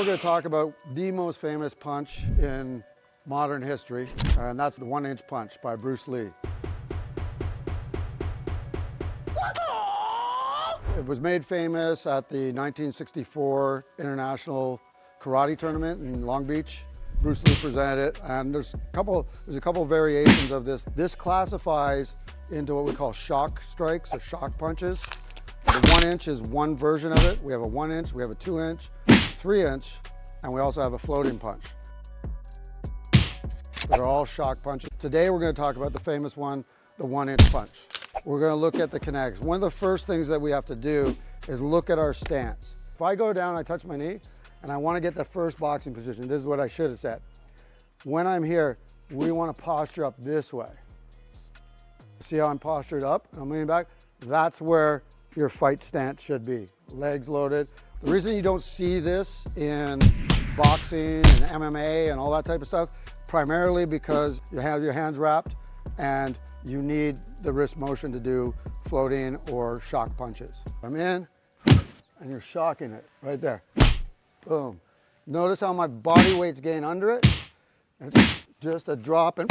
going to talk about the most famous punch in modern history, and that's the 1-inch punch by Bruce Lee. It was made famous at the 1964 International Karate Tournament in Long Beach. Bruce Lee presented it, and there's a couple variations of this. This classifies into what we call shock strikes or shock punches. The 1-inch is one version of it. We have a 1-inch, we have a 2-inch, 3-inch, and we also have a floating punch. They're all shock punches. Today we're going to talk about the famous one, the 1-inch punch. We're going to look at the kinetics. One of the first things that we have to do is look at our stance. If I go down, I touch my knee, and I want to get the first boxing position. This is what I should have said. When I'm here, we want to posture up this way. See how I'm postured up? I'm leaning back. That's where your fight stance should be. Legs loaded. The reason you don't see this in boxing and MMA and all that type of stuff, primarily because you have your hands wrapped and you need the wrist motion to do floating or shock punches. I'm in, and you're shocking it right there. Boom. Notice how my body weight's gain under it. It's just a drop and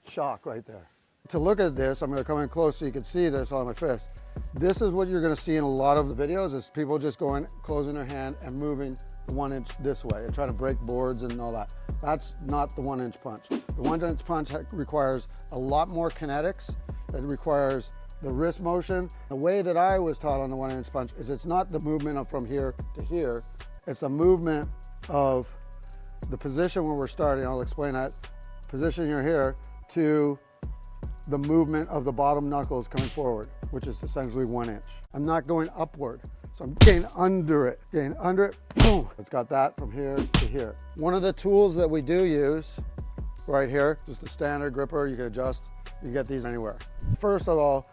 shock right there. To look at this, I'm going to come in close so you can see this on my fist. This is what you're going to see in a lot of the videos, is people just going, closing their hand and moving the 1-inch this way and trying to break boards and all that. That's not the 1-inch punch. The 1-inch punch requires a lot more kinetics. It requires the wrist motion. The way that I was taught on the 1-inch punch is it's not the movement from here to here. It's a movement of the position where we're starting. I'll explain that. Position you're here to the movement of the bottom knuckles coming forward, which is essentially 1-inch. I'm not going upward, so I'm getting under it, boom. It's got that from here to here. One of the tools that we do use right here, just a standard gripper, you can adjust, you get these anywhere. First of all,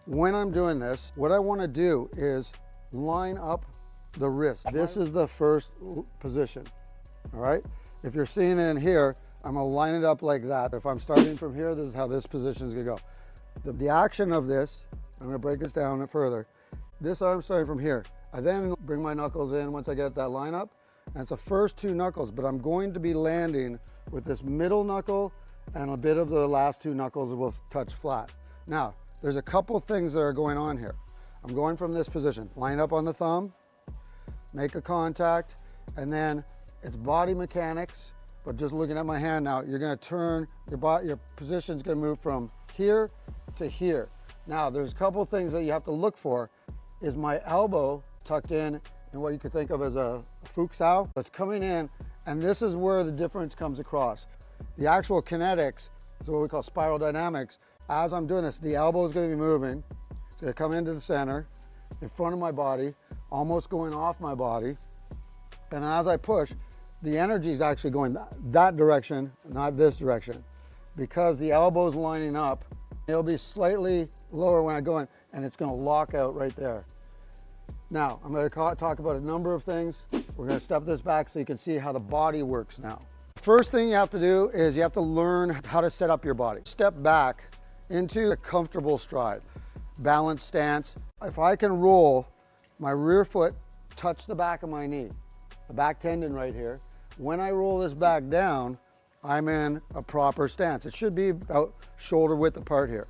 when I'm doing this, what I want to do is line up the wrist. This is the first position, all right? If you're seeing it in here, I'm gonna line it up like that. If I'm starting from here, this is how this position is gonna go. The action of this, I'm gonna break this down further. This I'm starting from here. I then bring my knuckles in once I get that line up, and it's the first two knuckles, but I'm going to be landing with this middle knuckle and a bit of the last two knuckles will touch flat. Now, there's a couple things that are going on here. I'm going from this position, line up on the thumb, make a contact, and then it's body mechanics. But just looking at my hand now, you're going to turn your position's going to move from here to here. Now, there's a couple of things that you have to look for. Is my elbow tucked in what you could think of as a futsal? It's coming in, and this is where the difference comes across. The actual kinetics is what we call spiral dynamics. As I'm doing this, the elbow is going to be moving. It's going to come into the center, in front of my body, almost going off my body. And as I push, the energy is actually going that direction, not this direction. Because the elbow is lining up, it'll be slightly lower when I go in, and it's going to lock out right there. Now, I'm going to talk about a number of things. We're going to step this back so you can see how the body works now. First thing you have to do is you have to learn how to set up your body. Step back into a comfortable stride, balanced stance. If I can roll my rear foot, touch the back of my knee, the back tendon right here. When I roll this back down, I'm in a proper stance. It should be about shoulder width apart here.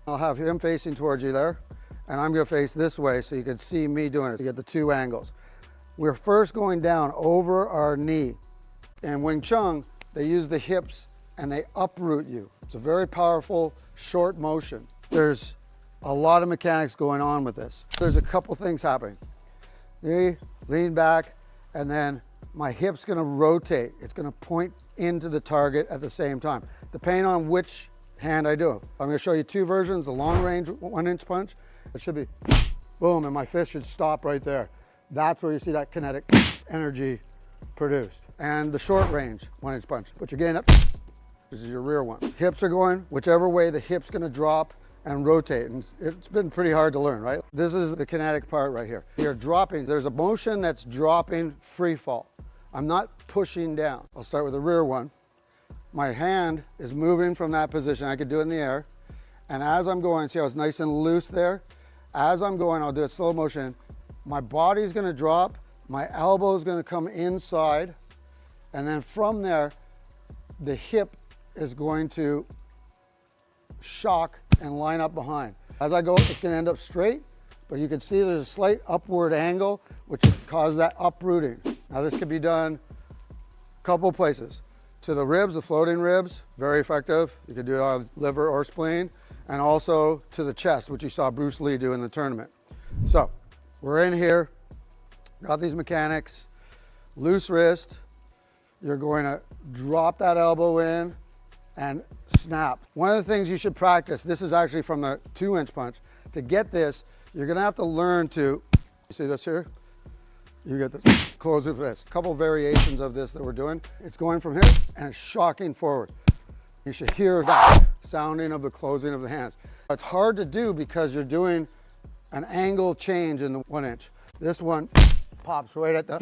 I'll have him facing towards you there, and I'm gonna face this way so you can see me doing it. You get the two angles. We're first going down over our knee. In Wing Chun, they use the hips and they uproot you. It's a very powerful, short motion. There's a lot of mechanics going on with this. There's a couple things happening. Knee, lean back, and then my hip's gonna rotate. It's gonna point into the target at the same time, depending on which hand I do. I'm gonna show you two versions, the long range 1-inch punch. It should be boom, and my fist should stop right there. That's where you see that kinetic energy produced. And the short range 1-inch punch, but you're getting that, this is your rear one. Hips are going, whichever way the hip's gonna drop and rotate, and it's been pretty hard to learn, right? This is the kinetic part right here. You're dropping, there's a motion that's dropping free fall. I'm not pushing down. I'll start with the rear one. My hand is moving from that position. I could do it in the air. And as I'm going, see how it's nice and loose there? As I'm going, I'll do a slow motion. My body's gonna drop, My elbow is going to come inside, and then from there, the hip is going to shock and line up behind. As I go, it's going to end up straight, but you can see there's a slight upward angle, which has caused that uprooting. Now this could be done a couple places. To the ribs, the floating ribs, very effective. You could do it on liver or spleen, and also to the chest, which you saw Bruce Lee do in the tournament. So we're in here, got these mechanics, loose wrist. You're going to drop that elbow in and snap. One of the things you should practice, this is actually from the 2-inch punch. To get this, you're gonna have to learn to, you see this here? You get this, close of this. A couple variations of this that we're doing. It's going from here and it's shocking forward. You should hear that sounding of the closing of the hands. It's hard to do because you're doing an angle change in the 1-inch. This one pops right at the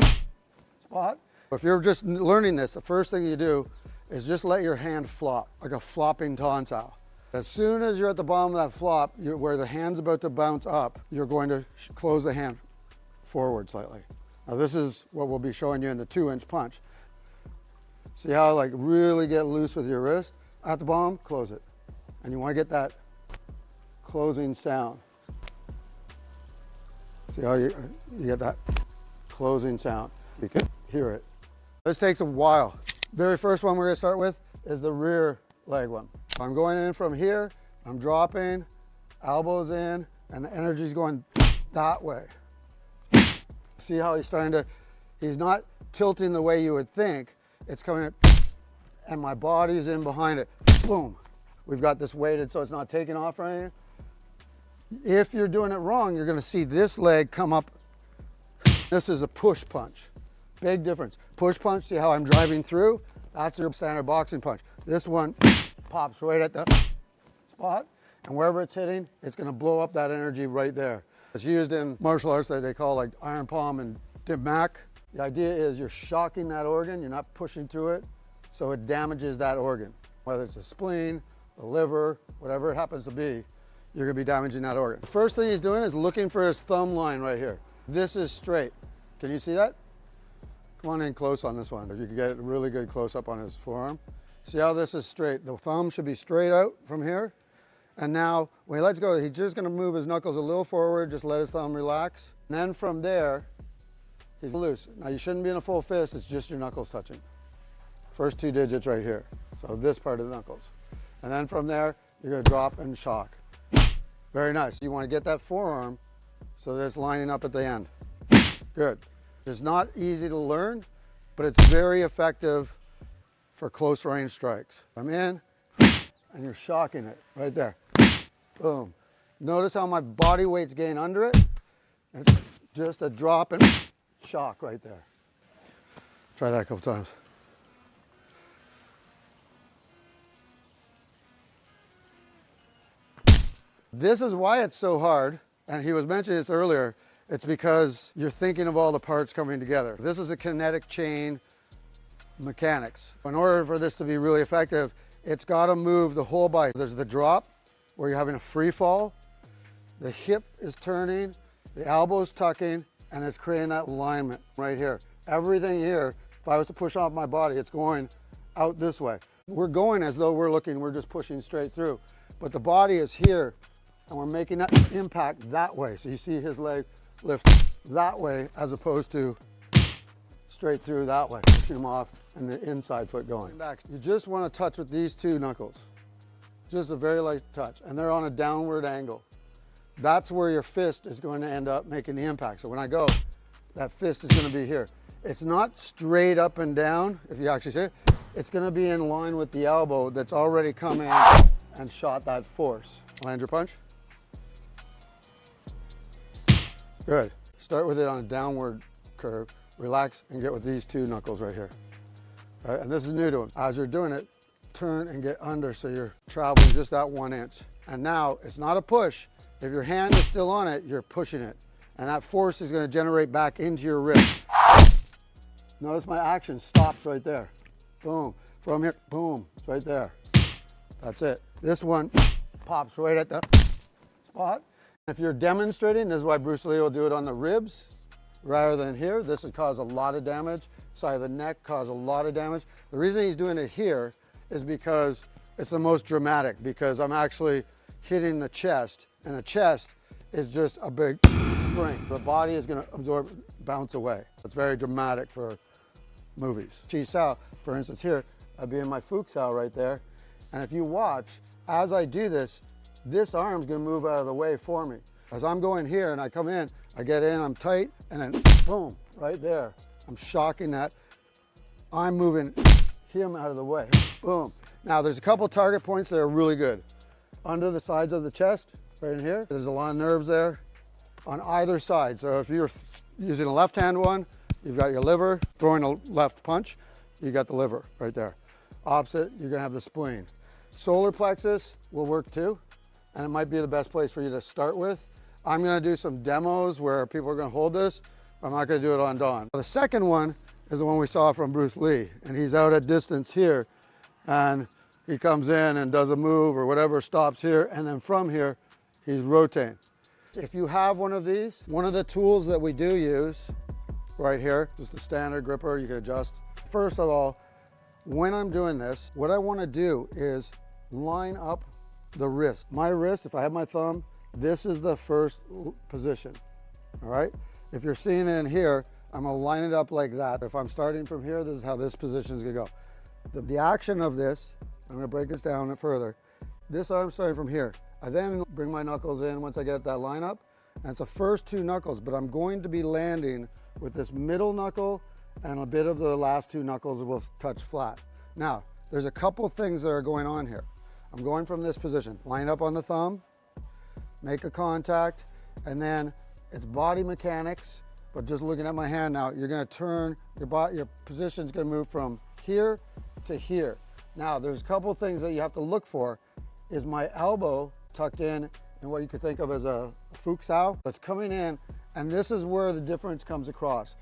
spot. If you're just learning this, the first thing you do is just let your hand flop, like a flopping tansao. As soon as you're at the bottom of that flop, where the hand's about to bounce up, you're going to close the hand forward slightly. Now this is what we'll be showing you in the 2-inch punch. See how like really get loose with your wrist? At the bottom, close it. And you want to get that closing sound. See how you get that closing sound? You can hear it. This takes a while. Very first one we're going to start with is the rear leg one. I'm going in from here, I'm dropping, elbows in, and the energy's going that way. See how he's not tilting the way you would think. It's coming in, and my body's in behind it. Boom. We've got this weighted so it's not taking off right here. If you're doing it wrong, you're going to see this leg come up. This is a push punch. Big difference. Push punch, see how I'm driving through? That's your standard boxing punch. This one pops right at the spot, and wherever it's hitting, it's going to blow up that energy right there. It's used in martial arts that they call like iron palm and dim mak. The idea is you're shocking that organ, you're not pushing through it, so it damages that organ. Whether it's the spleen, the liver, whatever it happens to be, you're going to be damaging that organ. The first thing he's doing is looking for his thumb line right here. This is straight. Can you see that? Come on in close on this one. If you can get a really good close up on his forearm. See how this is straight? The thumb should be straight out from here. And now when he lets go, he's just going to move his knuckles a little forward, just let his thumb relax. And then from there, he's loose. Now you shouldn't be in a full fist, it's just your knuckles touching. First 2 digits right here. So this part of the knuckles. And then from there, you're going to drop and shock. Very nice. You want to get that forearm so that it's lining up at the end. Good. It's not easy to learn, but it's very effective for close range strikes. I'm in, and you're shocking it right there. Boom. Notice how my body weight's getting under it? It's just a drop and shock right there. Try that a couple times. This is why it's so hard, and he was mentioning this earlier. It's because you're thinking of all the parts coming together. This is a kinetic chain mechanics. In order for this to be really effective, it's got to move the whole body. There's the drop where you're having a free fall. The hip is turning, the elbow's tucking, and it's creating that alignment right here. Everything here, if I was to push off my body, it's going out this way. We're going as though we're just pushing straight through. But the body is here, and we're making that impact that way. So you see his leg lift that way as opposed to straight through that way, pushing him off and the inside foot going back. You just want to touch with these 2 knuckles, just a very light touch, and they're on a downward angle. That's where your fist is going to end up making the impact. So when I go, that fist is going to be here. It's not straight up and down, if you actually see it. It's going to be in line with the elbow that's already come in and shot that force. Land your punch. Good. Start with it on a downward curve. Relax and get with these 2 knuckles right here. All right, and this is new to him. As you're doing it, turn and get under so you're traveling just that 1 inch. And now it's not a push. If your hand is still on it, you're pushing it. And that force is going to generate back into your wrist. Notice my action stops right there. Boom. From here, boom, it's right there. That's it. This one pops right at the spot. If you're demonstrating, this is why Bruce Lee will do it on the ribs. rather than here, this would cause a lot of damage. Side of the neck cause a lot of damage. The reason he's doing it here is because it's the most dramatic, because I'm actually hitting the chest, and the chest is just a big spring. The body is going to absorb, bounce away. It's very dramatic for movies. Chi Sao, for instance, here, I'd be in my Fuchs Sao right there, and if you watch, as I do this, this arm's going to move out of the way for me. As I'm going here and I come in, I get in, I'm tight, and then boom, right there. I'm shocking that. I'm moving him out of the way. Boom. Now there's a couple target points that are really good. Under the sides of the chest, right in here, there's a lot of nerves there on either side. So if you're using a left-hand one, you've got your liver, throwing a left punch, you got the liver right there. Opposite, you're gonna have the spleen. Solar plexus will work too, and it might be the best place for you to start with. I'm gonna do some demos where people are gonna hold this. I'm not gonna do it on Dawn. The second one is the one we saw from Bruce Lee, and he's out at distance here, and he comes in and does a move or whatever, stops here, and then from here, he's rotating. If you have one of these, one of the tools that we do use right here, just a standard gripper, you can adjust. First of all, when I'm doing this, what I wanna do is line up the wrist. My wrist, if I have my thumb, this is the first position, all right? If you're seeing it in here, I'm gonna line it up like that. If I'm starting from here, this is how this position is gonna go. The action of this, I'm gonna break this down further. This arm's starting from here. I then bring my knuckles in once I get that line up, and it's the first two knuckles, but I'm going to be landing with this middle knuckle and a bit of the last two knuckles will touch flat. Now, there's a couple things that are going on here. I'm going from this position, line up on the thumb, make a contact, and then it's body mechanics, but just looking at my hand now, you're gonna turn, your position's gonna move from here to here. Now, there's a couple things that you have to look for. Is my elbow tucked in what you could think of as a Fuchs Sao? It's coming in, and this is where the difference comes across.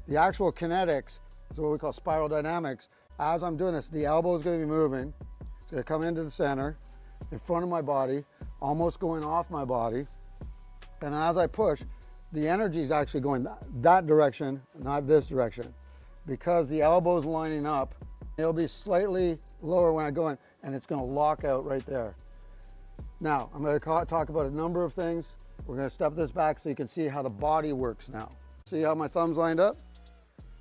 The actual kinetics is what we call spiral dynamics. As I'm doing this, the elbow is gonna be moving. It's gonna come into the center, in front of my body, almost going off my body. And as I push, the energy is actually going that direction, not this direction. Because the elbow is lining up, it'll be slightly lower when I go in, and it's gonna lock out right there. Now, I'm gonna talk about a number of things. We're gonna step this back so you can see how the body works now. See how my thumb's lined up?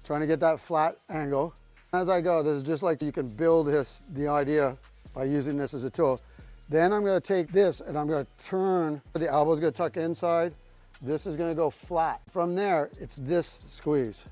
Trying to get that flat angle. As I go, this is just like you can build the idea by using this as a tool. Then I'm gonna take this and I'm gonna turn, the elbow's gonna tuck inside. This is gonna go flat. From there, it's this squeeze.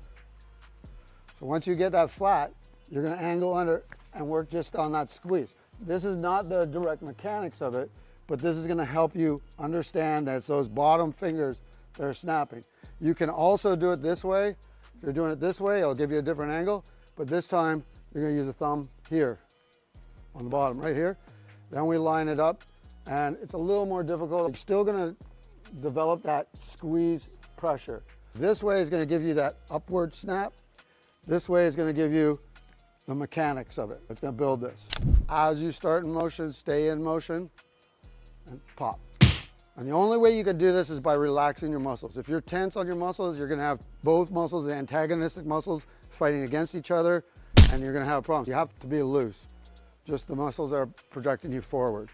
So once you get that flat, you're gonna angle under and work just on that squeeze. This is not the direct mechanics of it, but this is gonna help you understand that it's those bottom fingers that are snapping. You can also do it this way. If you're doing it this way, it'll give you a different angle, but this time you're gonna use a thumb here on the bottom, right here. Then we line it up, and it's a little more difficult. You're still gonna develop that squeeze pressure. This way is gonna give you that upward snap. This way is gonna give you the mechanics of it. It's gonna build this. As you start in motion, stay in motion, and pop. And the only way you can do this is by relaxing your muscles. If you're tense on your muscles, you're gonna have both muscles, the antagonistic muscles, fighting against each other, and you're gonna have problems. You have to be loose. Just the muscles that are projecting you forward.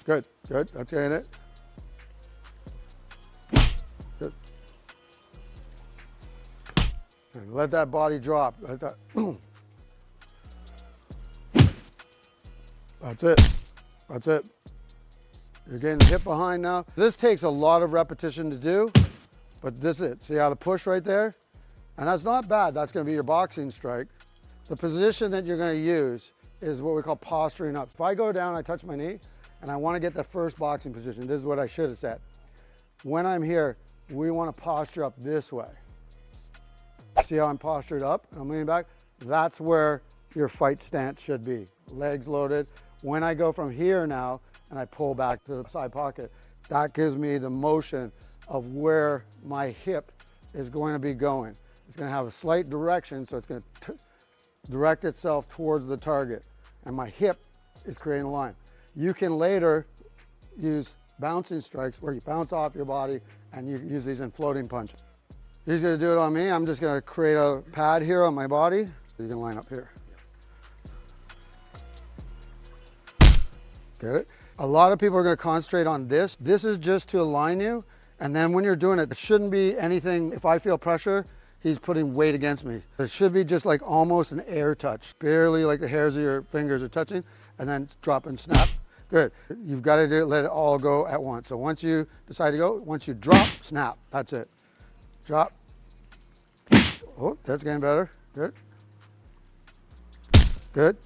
Good, good, that's getting it. Good. And let that body drop. Let that. That's it. That's it. You're getting the hip behind now. This takes a lot of repetition to do, but this is it. See how the push right there? And that's not bad. That's going to be your boxing strike. The position that you're going to use is what we call posturing up. If I go down, I touch my knee, and I want to get the first boxing position. This is what I should have said. When I'm here, we want to posture up this way. See how I'm postured up and I'm leaning back? That's where your fight stance should be. Legs loaded. When I go from here now and I pull back to the side pocket, that gives me the motion of where my hip is going to be going. It's going to have a slight direction, so it's going to direct itself towards the target. And my hip is creating a line. You can later use bouncing strikes where you bounce off your body and you use these in floating punches. He's gonna do it on me. I'm just gonna create a pad here on my body. You can line up here. Get it? A lot of people are gonna concentrate on this. This is just to align you. And then when you're doing it, it shouldn't be anything. If I feel pressure, he's putting weight against me. It should be just like almost an air touch, barely like the hairs of your fingers are touching, and then drop and snap. Good. You've got to do it, let it all go at once. So once you decide to go, once you drop, snap. That's it. Drop. Oh, that's getting better. Good. Good.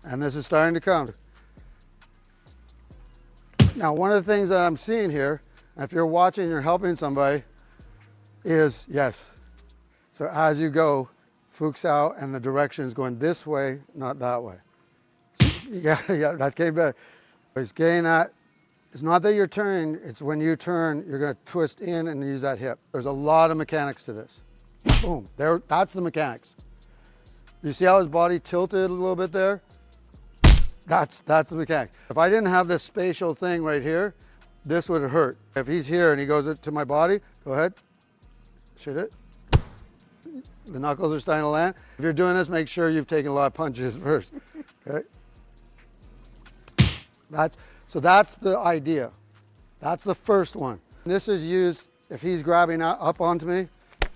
And this is starting to come. Now, one of the things that I'm seeing here, if you're watching and you're helping somebody, is yes. So as you go, Fuchs out and the direction is going this way, not that way. Yeah, that's getting better. He's getting that. It's not that you're turning, it's when you turn, you're going to twist in and use that hip. There's a lot of mechanics to this. Boom, there, that's the mechanics. You see how his body tilted a little bit there? That's the mechanic. If I didn't have this spatial thing right here, this would hurt. If he's here and he goes to my body, go ahead, shoot it. The knuckles are starting to land. If you're doing this, make sure you've taken a lot of punches first, okay? So that's the idea. That's the first one. This is used if he's grabbing up onto me,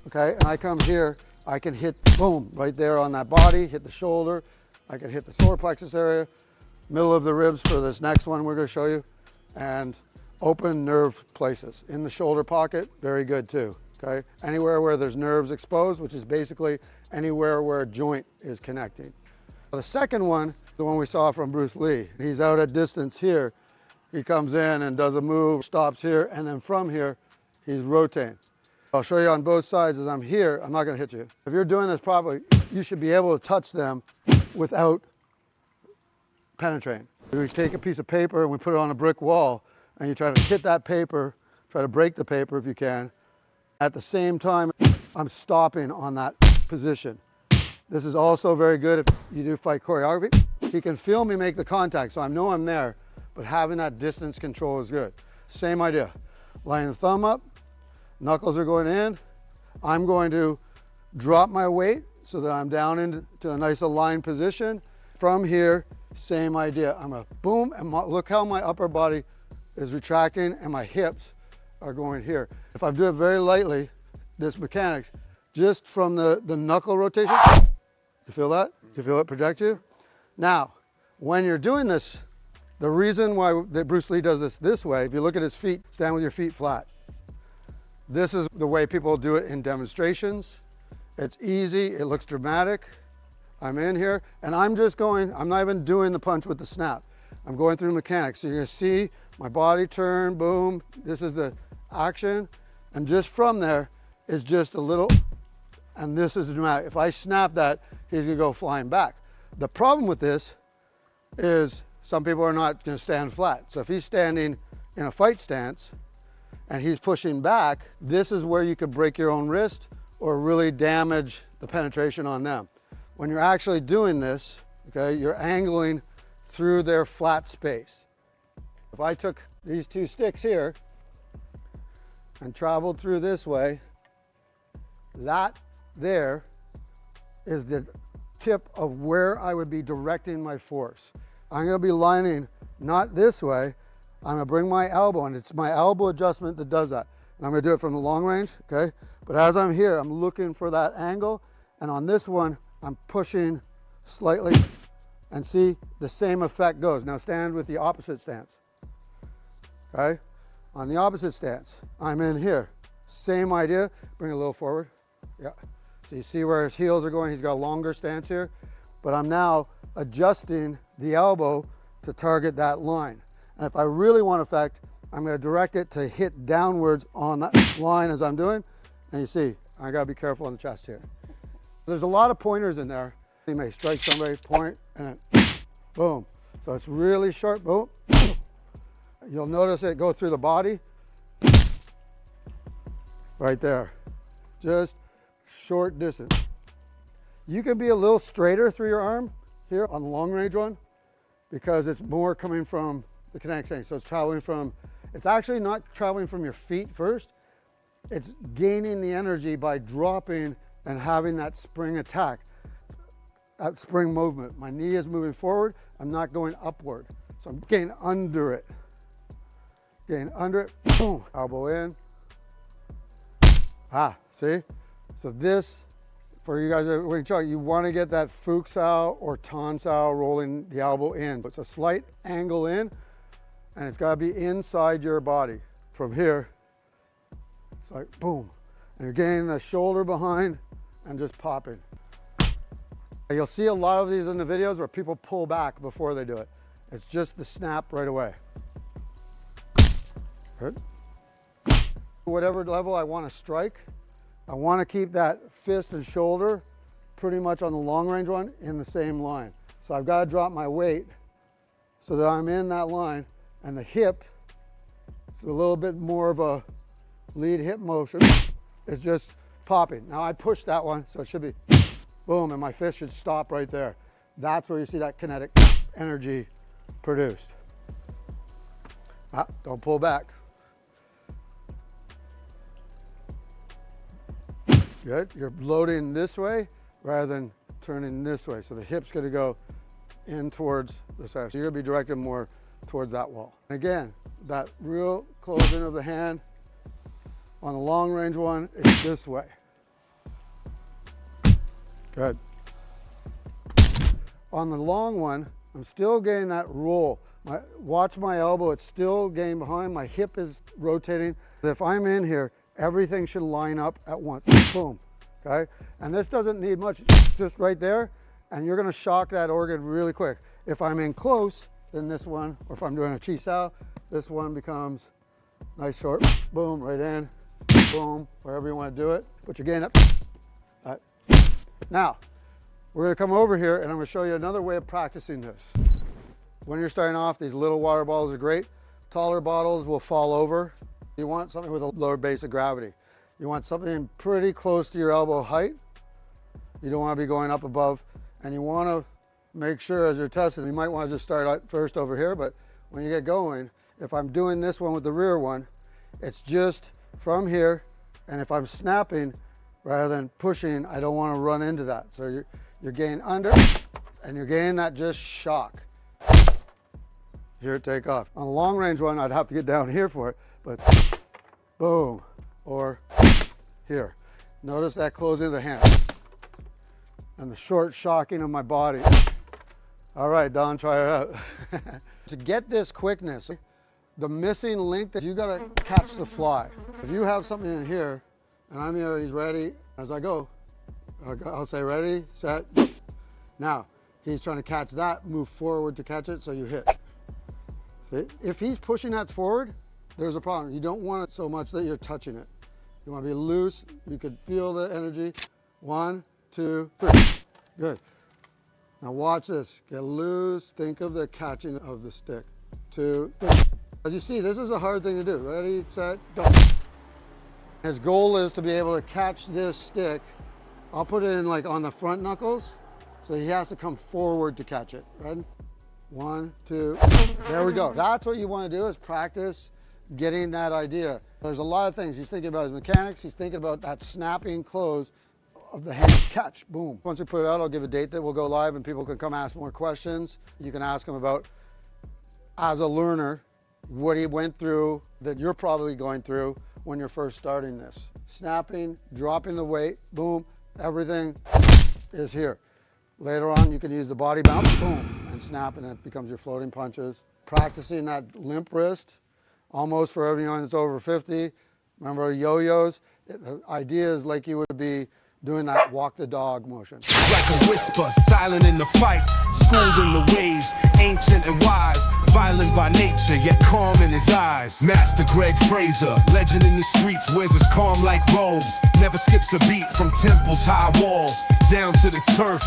okay, and I come here, I can hit, boom, right there on that body, hit the shoulder. I can hit the solar plexus area, middle of the ribs for this next one we're going to show you, and open nerve places. In the shoulder pocket, very good too, okay? Anywhere where there's nerves exposed, which is basically anywhere where a joint is connecting. The second one, the one we saw from Bruce Lee, he's out at distance here. He comes in and does a move, stops here, and then from here, he's rotating. I'll show you on both sides. As I'm here, I'm not going to hit you. If you're doing this properly, you should be able to touch them without penetrating. We take a piece of paper and we put it on a brick wall, and you try to hit that paper, try to break the paper if you can. At the same time, I'm stopping on that position. This is also very good if you do fight choreography. He can feel me make the contact, so I know I'm there, but having that distance control is good. Same idea. Lining the thumb up, knuckles are going in. I'm going to drop my weight so that I'm down into a nice aligned position. From here, same idea. I'm a boom, and look how my upper body is retracting and my hips are going here. If I do it very lightly, this mechanics, just from the knuckle rotation, you feel that? You feel it protect you? Now, when you're doing this, the reason why Bruce Lee does this way, if you look at his feet, stand with your feet flat. This is the way people do it in demonstrations. It's easy, it looks dramatic. I'm in here, and I'm just going, I'm not even doing the punch with the snap. I'm going through mechanics. So you're gonna see my body turn, boom. This is the action. And just from there is just a little, and this is dramatic. If I snap that, he's gonna go flying back. The problem with this is some people are not gonna stand flat. So if he's standing in a fight stance and he's pushing back, this is where you could break your own wrist or really damage the penetration on them. When you're actually doing this, okay, you're angling through their flat space. If I took these two sticks here and traveled through this way, that there is the tip of where I would be directing my force. I'm gonna be lining not this way, I'm gonna bring my elbow, and it's my elbow adjustment that does that. And I'm gonna do it from the long range, okay? But as I'm here, I'm looking for that angle, and on this one, I'm pushing slightly, and see the same effect goes. Now stand with the opposite stance, okay? On the opposite stance, I'm in here. Same idea, bring it a little forward, yeah. So you see where his heels are going, he's got a longer stance here, but I'm now adjusting the elbow to target that line. And if I really want effect, I'm gonna direct it to hit downwards on that line as I'm doing, and you see, I gotta be careful on the chest here. There's a lot of pointers in there. You may strike somebody, point, and then boom. So it's really short, boom. You'll notice it go through the body. Right there. Just short distance. You can be a little straighter through your arm here on the long range one because it's more coming from the kinetic change. So it's traveling from It's actually not traveling from your feet first. It's gaining the energy by dropping and having that spring attack, that spring movement. My knee is moving forward. I'm not going upward. So I'm getting under it. Getting under it, boom, elbow in. See? So this, for you guys that Wing Chun, you want to get that Fuq Sao or Tan Sao rolling the elbow in. It's a slight angle in, and it's got to be inside your body. From here, it's like boom. And you're getting the shoulder behind and just popping. You'll see a lot of these in the videos where people pull back before they do it. It's just the snap right away. Good. Whatever level I want to strike, I want to keep that fist and shoulder pretty much on the long range one in the same line. So I've got to drop my weight so that I'm in that line, and the hip, it's a little bit more of a lead hip motion. It's just popping. Now I push that one, so it should be boom, and my fist should stop right there. That's where you see that kinetic energy produced. Don't pull back. Good, you're loading this way rather than turning this way. So the hip's gonna go in towards the side. So you're gonna be directed more towards that wall. And again, that real closing of the hand on the long range one is this way. Good. On the long one, I'm still getting that roll. Watch my elbow, it's still getting behind, my hip is rotating. If I'm in here, everything should line up at once, boom, okay? And this doesn't need much, just right there, and you're gonna shock that organ really quick. If I'm in close, then this one, or if I'm doing a Chi Sao, this one becomes nice short, boom, right in, boom, wherever you wanna do it. Put your gain up. Now, we're gonna come over here and I'm gonna show you another way of practicing this. When you're starting off, these little water bottles are great. Taller bottles will fall over. You want something with a lower base of gravity. You want something pretty close to your elbow height. You don't want to be going up above, and you want to make sure as you're testing, you might want to just start out first over here, but when you get going, if I'm doing this one with the rear one, it's just from here, and if I'm snapping rather than pushing, I don't want to run into that. So you're getting under, and you're getting that just shock. Here, take off. On a long range one, I'd have to get down here for it, but boom, or here. Notice that closing of the hand and the short shocking of my body. All right, Don, try it out. To get this quickness, the missing link that you gotta catch the fly. If you have something in here, and I'm here, he's ready, as I go, I'll say ready, set. Now, he's trying to catch that, move forward to catch it, so you hit. See? If he's pushing that forward, there's a problem. You don't want it so much that you're touching it. You want to be loose. You could feel the energy. 1, 2, 3. Good. Now watch this. Get loose. Think of the catching of the stick. 2, 3. As you see, this is a hard thing to do. Ready, set, go. His goal is to be able to catch this stick. I'll put it in like on the front knuckles, so he has to come forward to catch it. Ready? 1, 2, there we go. That's what you want to do, is practice getting that idea. There's a lot of things. He's thinking about his mechanics. He's thinking about that snapping close of the hand catch, boom. Once we put it out, I'll give a date that we'll go live and people can come ask more questions. You can ask him about, as a learner, what he went through that you're probably going through when you're first starting this. Snapping, dropping the weight, boom, everything is here. Later on, you can use the body bounce, boom, and snap, and it becomes your floating punches. Practicing that limp wrist, almost for everyone that's over 50. Remember yo-yos? The idea is like you would be doing that walk the dog motion. Like a whisper, silent in the fight, schooled in the ways, ancient and wise, violent by nature, yet calm in his eyes. Master Greg Fraser, legend in the streets, wears his calm like robes, never skips a beat from temples, high walls, down to the turf,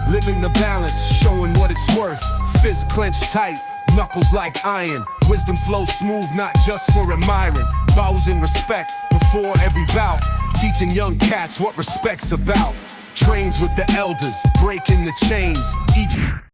living the balance, showing what it's worth, fist clenched tight, knuckles like iron, wisdom flows smooth, not just for admiring, bows in respect before every bout, teaching young cats what respect's about, trains with the elders, breaking the chains, each